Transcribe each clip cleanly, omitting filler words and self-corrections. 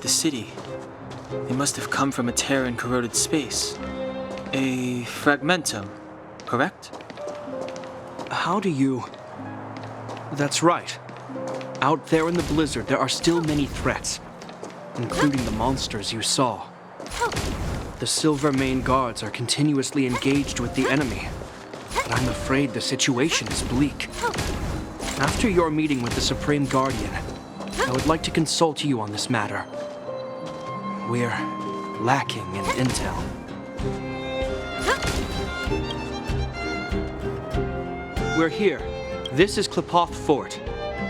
the city. They must have come from a tear-and-corroded space. A fragmentum, correct? How do you... That's right. Out there in the blizzard, there are still many threats, including the monsters you saw. The Silver Mane guards are continuously engaged with the enemy, but I'm afraid the situation is bleak. After your meeting with the Supreme Guardian, I would like to consult you on this matter. We're lacking in intel. We're here. This is Qlipoth Fort,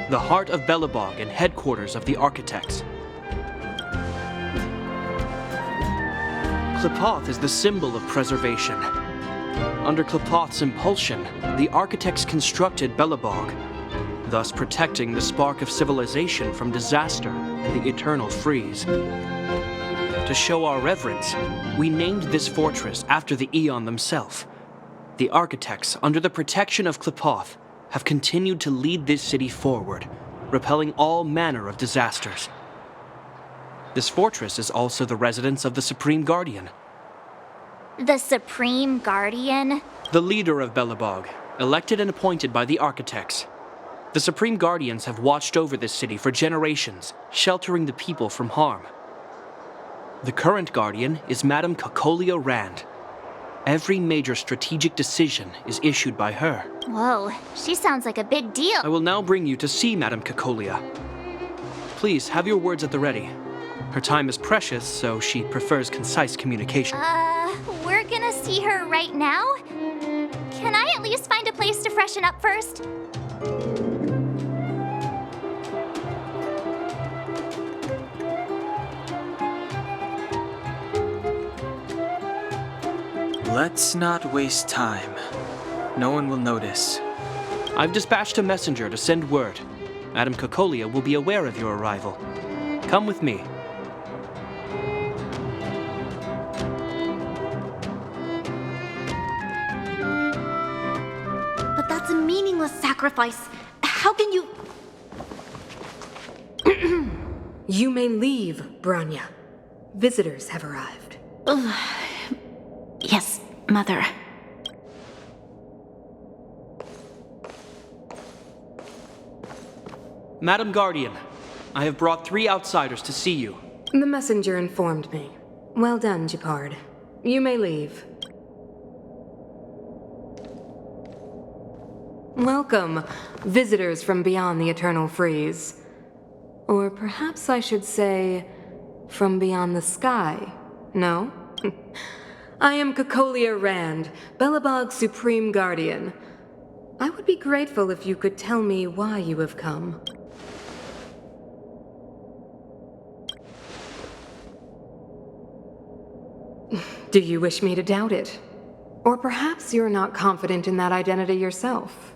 the heart of Belobog and headquarters of the Architects. Qlipoth is the symbol of preservation. Under Qlipoth's impulsion, the Architects constructed Belobog, thus protecting the spark of civilization from disaster and the eternal freeze. To show our reverence, we named this fortress after the Aeon themselves. The Architects, under the protection of Qlipoth, have continued to lead this city forward, repelling all manner of disasters. This fortress is also the residence of the Supreme Guardian. The Supreme Guardian? The leader of Belobog, elected and appointed by the Architects. The Supreme Guardians have watched over this city for generations, sheltering the people from harm. The current Guardian is Madame Cocolia Rand. Every major strategic decision is issued by her. Whoa, she sounds like a big deal. I will now bring you to see Madame Cocolia. Please, have your words at the ready. Her time is precious, so she prefers concise communication. We're gonna see her right now? Can I at least find a place to freshen up first? Let's not waste time. No one will notice. I've dispatched a messenger to send word. Madame Cocolia will be aware of your arrival. Come with me. But that's a meaningless sacrifice. How can you... You may leave, Branya. Visitors have arrived. Yes, Mother. Madame Guardian, I have brought 3 outsiders to see you. The messenger informed me. Well done, Gepard. You may leave. Welcome, visitors from beyond the eternal freeze. Or perhaps I should say, from beyond the sky. No? I am Cocolia Rand, Belobog's Supreme Guardian. I would be grateful if you could tell me why you have come. Do you wish me to doubt it? Or perhaps you're not confident in that identity yourself?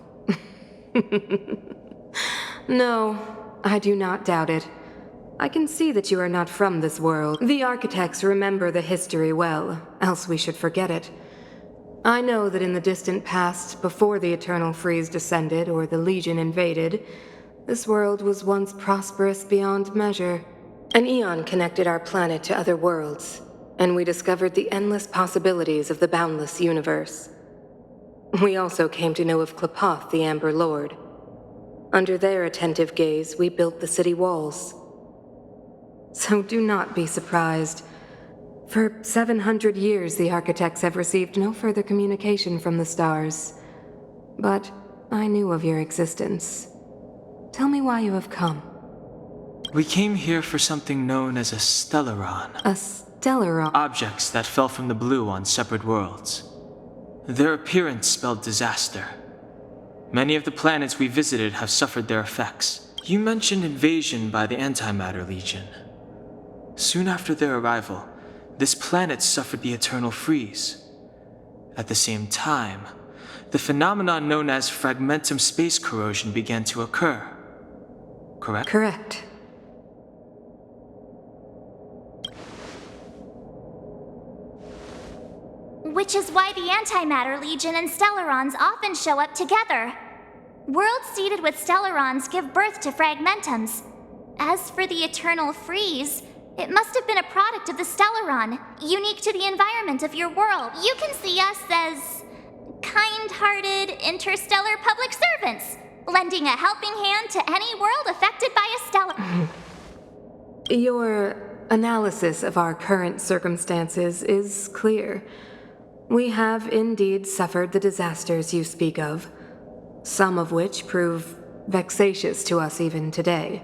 No, I do not doubt it. I can see that you are not from this world. The Architects remember the history well, else we should forget it. I know that in the distant past, before the Eternal Freeze descended or the Legion invaded, this world was once prosperous beyond measure. An Aeon connected our planet to other worlds, and we discovered the endless possibilities of the boundless universe. We also came to know of Qlipoth, the Amber Lord. Under their attentive gaze, we built the city walls. So do not be surprised. For 700 years, the Architects have received no further communication from the stars. But I knew of your existence. Tell me why you have come. We came here for something known as a stellaron. A stellaron? Objects that fell from the blue on separate worlds. Their appearance spelled disaster. Many of the planets we visited have suffered their effects. You mentioned invasion by the Antimatter Legion. Soon after their arrival, this planet suffered the eternal freeze. At the same time, the phenomenon known as fragmentum space corrosion began to occur. Correct? Correct. Which is why the Antimatter Legion and Stellarons often show up together. Worlds seeded with Stellarons give birth to fragmentums. As for the Eternal Freeze, It must have been a product of the Stellaron, unique to the environment of your world. You can see us as kind-hearted interstellar public servants, lending a helping hand to any world affected by a stellar. Your analysis of our current circumstances is clear. We have indeed suffered the disasters you speak of, some of which prove vexatious to us even today.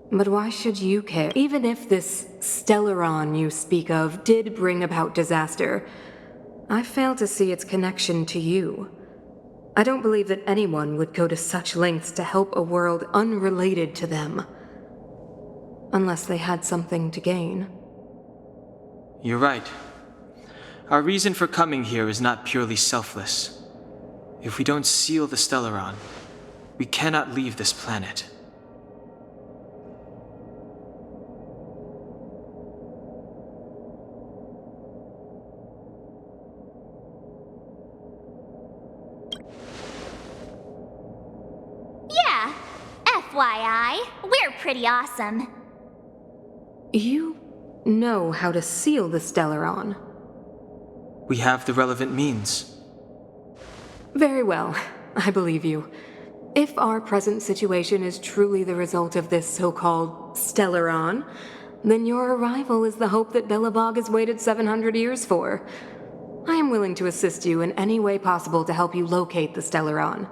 But why should you care? Even if this Stellaron you speak of did bring about disaster, I fail to see its connection to you. I don't believe that anyone would go to such lengths to help a world unrelated to them, unless they had something to gain. You're right. Our reason for coming here is not purely selfless. If we don't seal the Stellaron, we cannot leave this planet. Yeah, FYI, we're pretty awesome. You know how to seal the Stellaron. We have the relevant means. Very well, I believe you. If our present situation is truly the result of this so-called Stellaron, then your arrival is the hope that Belobog has waited 700 years for. I am willing to assist you in any way possible to help you locate the Stellaron.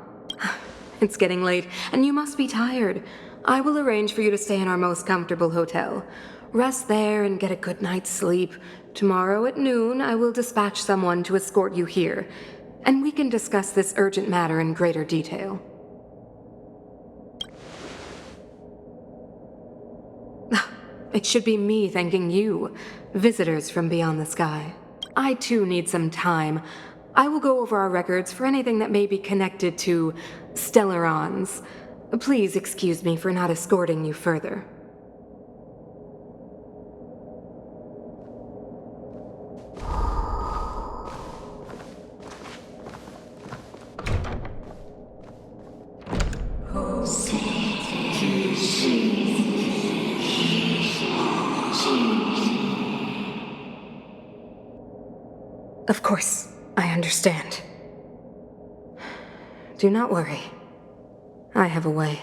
It's getting late, and you must be tired. I will arrange for you to stay in our most comfortable hotel. Rest there and get a good night's sleep. Tomorrow at noon, I will dispatch someone to escort you here, and we can discuss this urgent matter in greater detail. It should be me thanking you, visitors from beyond the sky. I too need some time. I will go over our records for anything that may be connected to Stellarons. Please excuse me for not escorting you further. Of course, I understand. Do not worry. I have a way.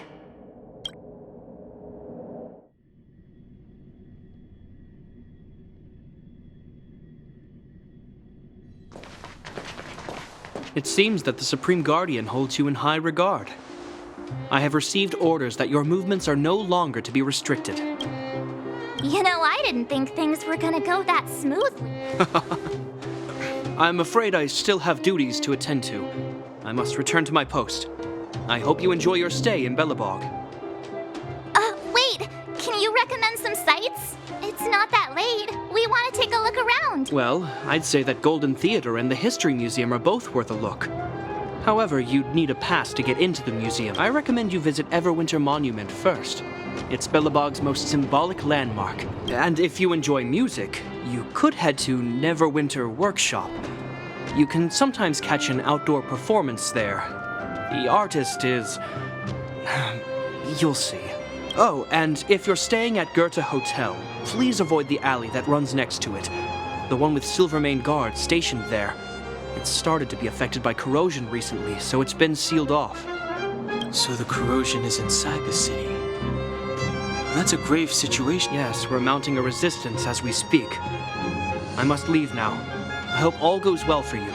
It seems that the Supreme Guardian holds you in high regard. I have received orders that your movements are no longer to be restricted. You know, I didn't think things were gonna go that smoothly. I'm afraid I still have duties to attend to. I must return to my post. I hope you enjoy your stay in Belobog. Wait, can you recommend some sites? It's not that late. We want to take a look around. Well, I'd say that Golden Theater and the History Museum are both worth a look. However, you'd need a pass to get into the museum. I recommend you visit Everwinter Monument first. It's Belobog's most symbolic landmark. And if you enjoy music, you could head to Neverwinter Workshop. You can sometimes catch an outdoor performance there. The artist is... you'll see. Oh, and if you're staying at Goethe Hotel, please avoid the alley that runs next to it. The one with Silvermane guards stationed there. It's started to be affected by corrosion recently, so it's been sealed off. So the corrosion is inside the city. That's a grave situation. Yes, we're mounting a resistance as we speak. I must leave now. I hope all goes well for you.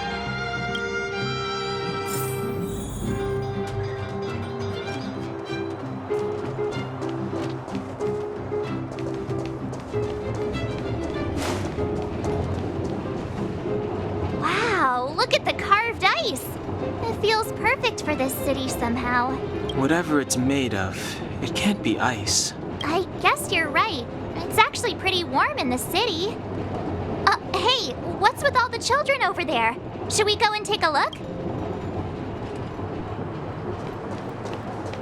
Wow, look at the carved ice. It feels perfect for this city somehow. Whatever it's made of, it can't be ice. I guess you're right. It's actually pretty warm in the city. Hey, what's with all the children over there? Should we go and take a look?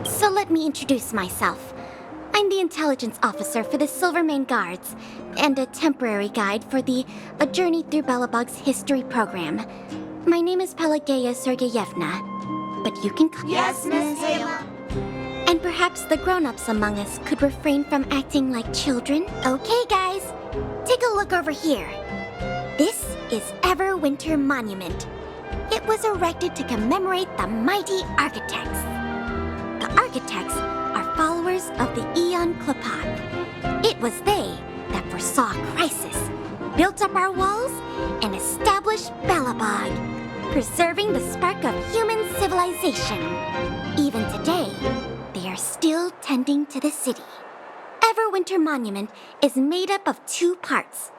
So let me introduce myself. I'm the intelligence officer for the Silvermane Guards, and a temporary guide for the A Journey Through Belobog's history program. My name is Pelageya Sergeyevna, but you can call... Yes, Miss Ayla. And perhaps the grown-ups among us could refrain from acting like children. Okay, guys, take a look over here. This is Everwinter Monument. It was erected to commemorate the mighty architects. The architects are followers of the Aeon Klapath. It was they that foresaw crisis, built up our walls, and established Belobog, preserving the spark of human civilization. Even today, they are still tending to the city. Everwinter Monument is made up of 2 parts.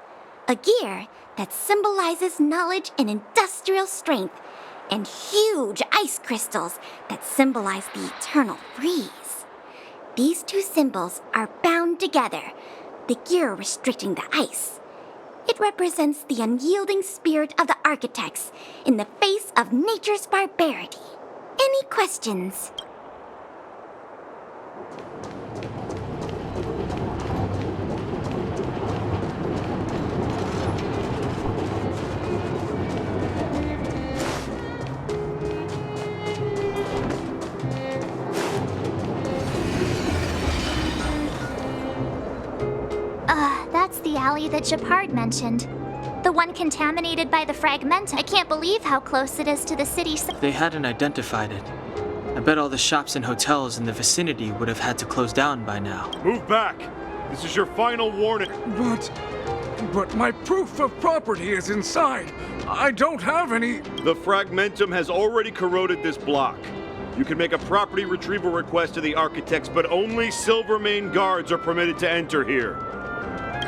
A gear that symbolizes knowledge and industrial strength, and huge ice crystals that symbolize the eternal freeze. These 2 symbols are bound together, the gear restricting the ice. It represents the unyielding spirit of the architects in the face of nature's barbarity. Any questions? That's the alley that Japard mentioned. The one contaminated by the fragment. I can't believe how close it is to the city. They hadn't identified it. I bet all the shops and hotels in the vicinity would have had to close down by now. Move back! This is your final warning. But my proof of property is inside. I don't have any. The fragmentum has already corroded this block. You can make a property retrieval request to the architects, but only Silvermane guards are permitted to enter here.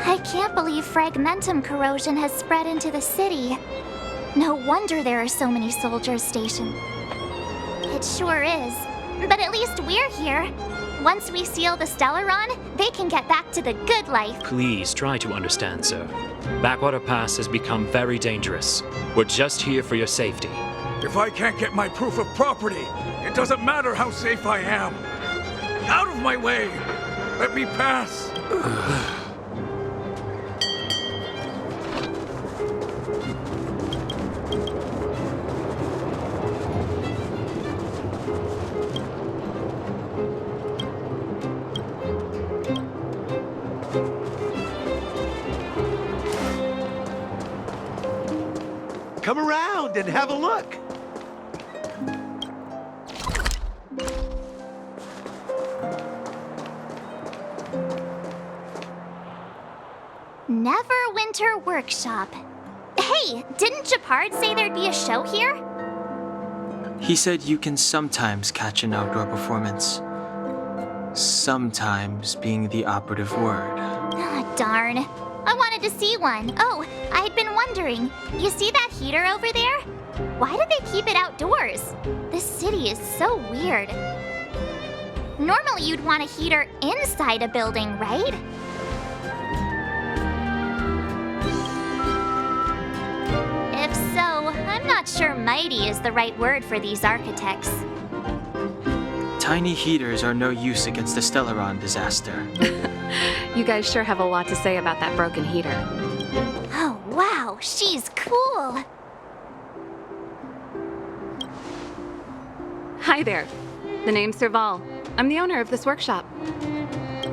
I can't believe fragmentum corrosion has spread into the city. No wonder there are so many soldiers stationed. It sure is. But at least we're here. Once we seal the Stellaron, they can get back to the good life. Please try to understand, sir. Backwater Pass has become very dangerous. We're just here for your safety. If I can't get my proof of property, it doesn't matter how safe I am. Out of my way! Let me pass! Come around and have a look. Neverwinter Workshop. Hey, didn't Japard say there'd be a show here? He said you can sometimes catch an outdoor performance. Sometimes being the operative word. Ah, darn. I wanted to see one. Oh, I'd been wondering. You see that heater over there? Why do they keep it outdoors? This city is so weird. Normally you'd want a heater inside a building, right? If so, I'm not sure mighty is the right word for these architects. Tiny heaters are no use against the Stellaron disaster. You guys sure have a lot to say about that broken heater. Oh, wow, she's cool. Hi there. The name's Serval. I'm the owner of this workshop.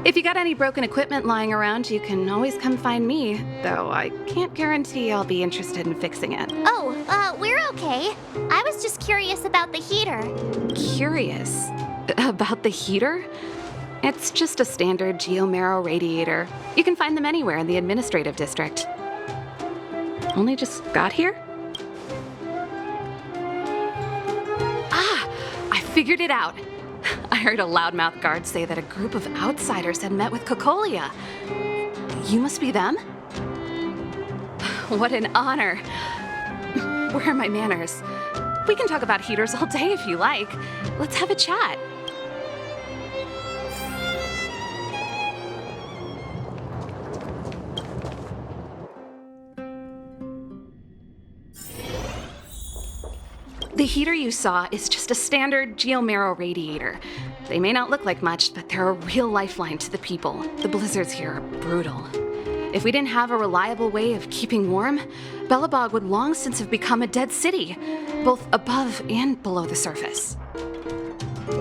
If you got any broken equipment lying around, you can always come find me, though I can't guarantee I'll be interested in fixing it. Oh, we're okay. I was just curious about the heater. Curious? About the heater? It's just a standard geomarrow radiator. You can find them anywhere in the administrative district. Only just got here? Ah! I figured it out. I heard a loudmouth guard say that a group of outsiders had met with Cocolia. You must be them? What an honor. Where are my manners? We can talk about heaters all day if you like. Let's have a chat. The heater you saw is just a standard geomarrow radiator. They may not look like much, but they're a real lifeline to the people. The blizzards here are brutal. If we didn't have a reliable way of keeping warm, Belobog would long since have become a dead city, both above and below the surface.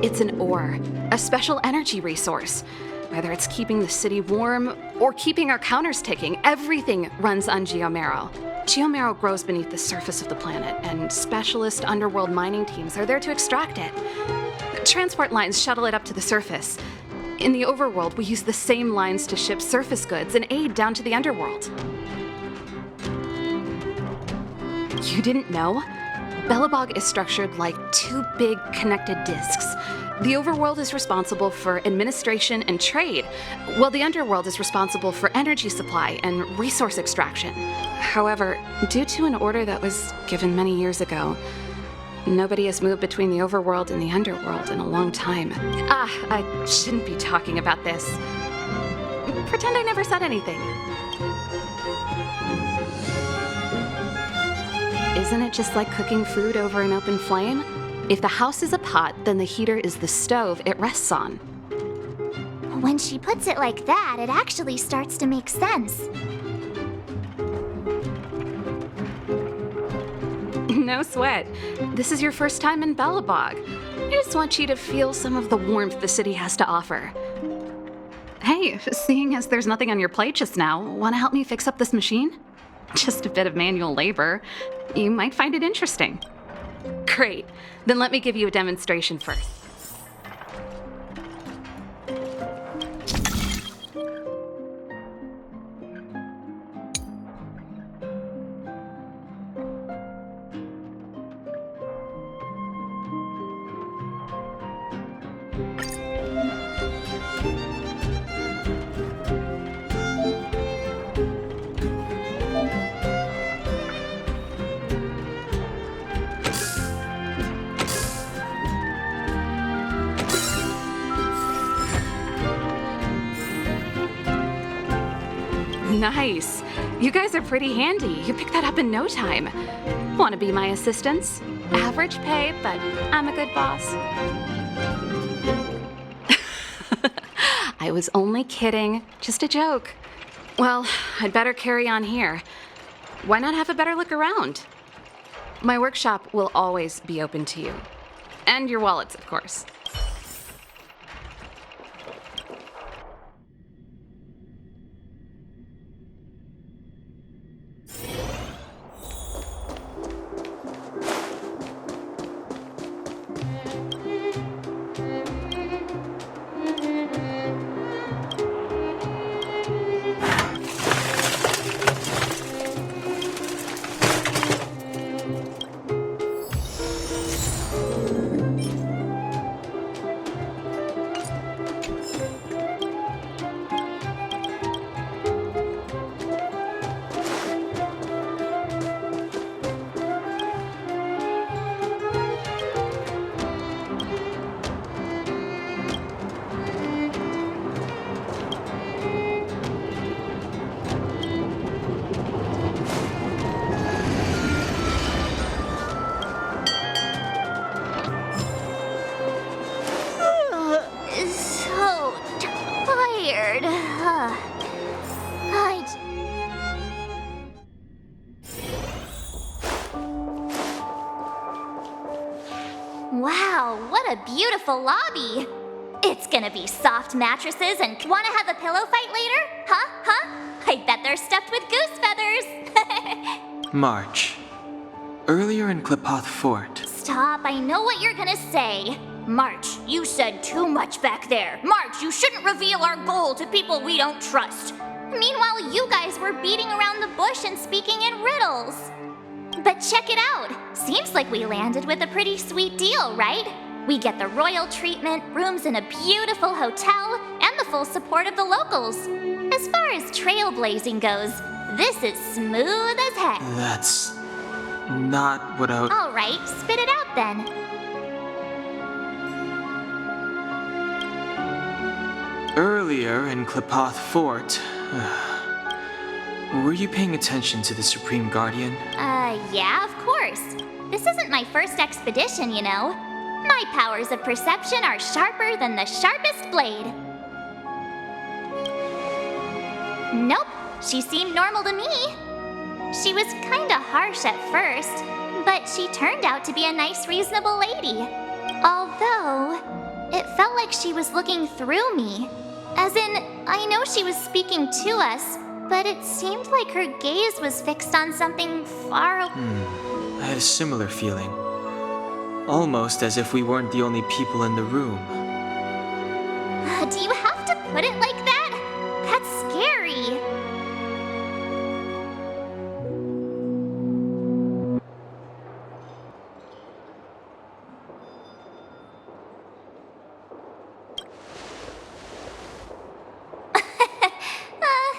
It's an ore, a special energy resource. Whether it's keeping the city warm or keeping our counters ticking, everything runs on geomarrow. Geomarrow grows beneath the surface of the planet, and specialist underworld mining teams are there to extract it. Transport lines shuttle it up to the surface. In the overworld, we use the same lines to ship surface goods and aid down to the underworld. You didn't know? Belobog is structured like two big connected disks. The overworld is responsible for administration and trade, while the underworld is responsible for energy supply and resource extraction. However, due to an order that was given many years ago, nobody has moved between the overworld and the underworld in a long time. I shouldn't be talking about this. Pretend I never said anything. Isn't it just like cooking food over an open flame? If the house is a pot, then the heater is the stove it rests on. When she puts it like that, it actually starts to make sense. No sweat. This is your first time in Belobog. I just want you to feel some of the warmth the city has to offer. Hey, seeing as there's nothing on your plate just now, want to help me fix up this machine? Just a bit of manual labor. You might find it interesting. Great. Then let me give you a demonstration first. Nice. You guys are pretty handy. You picked that up in no time. Want to be my assistants? Average pay, but I'm a good boss. I was only kidding. Just a joke. Well, I'd better carry on here. Why not have a better look around? My workshop will always be open to you. And your wallets, of course. Wow, what a beautiful lobby! It's gonna be soft mattresses and wanna have a pillow fight later? Huh? I bet they're stuffed with goose feathers! March. Earlier in Klipoth Fort. Stop, I know what you're gonna say. March, you said too much back there. March, you shouldn't reveal our goal to people we don't trust. Meanwhile, you guys were beating around the bush and speaking in riddles. But check it out. Seems like we landed with a pretty sweet deal, right? We get the royal treatment, rooms in a beautiful hotel, and the full support of the locals. As far as trailblazing goes, this is smooth as heck. That's not what I... All right, spit it out then. Earlier in Klipoth Fort, were you paying attention to the Supreme Guardian? Yeah, of course. This isn't my first expedition, you know. My powers of perception are sharper than the sharpest blade. Nope, she seemed normal to me. She was kinda harsh at first, but she turned out to be a nice, reasonable lady. Although, it felt like she was looking through me. As in, I know she was speaking to us, but it seemed like her gaze was fixed on something far away. I had a similar feeling. Almost as if we weren't the only people in the room. Do you have to put it like that? That's scary.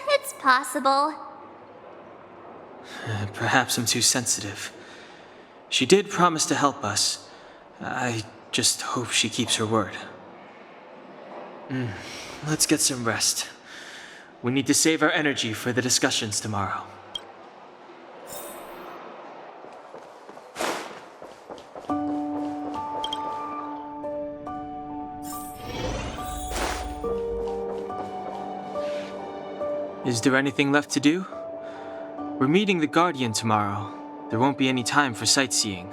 It's possible. Perhaps I'm too sensitive. She did promise to help us. I just hope she keeps her word. Let's get some rest. We need to save our energy for the discussions tomorrow. Is there anything left to do? We're meeting the Guardian tomorrow. There won't be any time for sightseeing.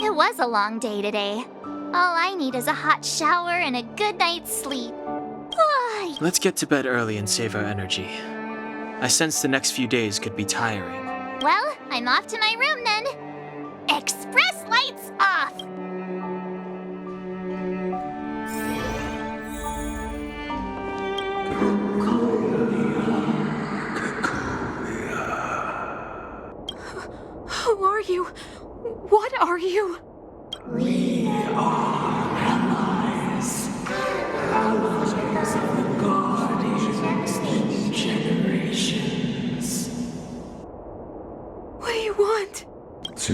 It was a long day today. All I need is a hot shower and a good night's sleep. Let's get to bed early and save our energy. I sense the next few days could be tiring. Well, I'm off to my room then. Express lights off! Who are you? What are you? We are allies. Allies of the Guardians in generations. What do you want? To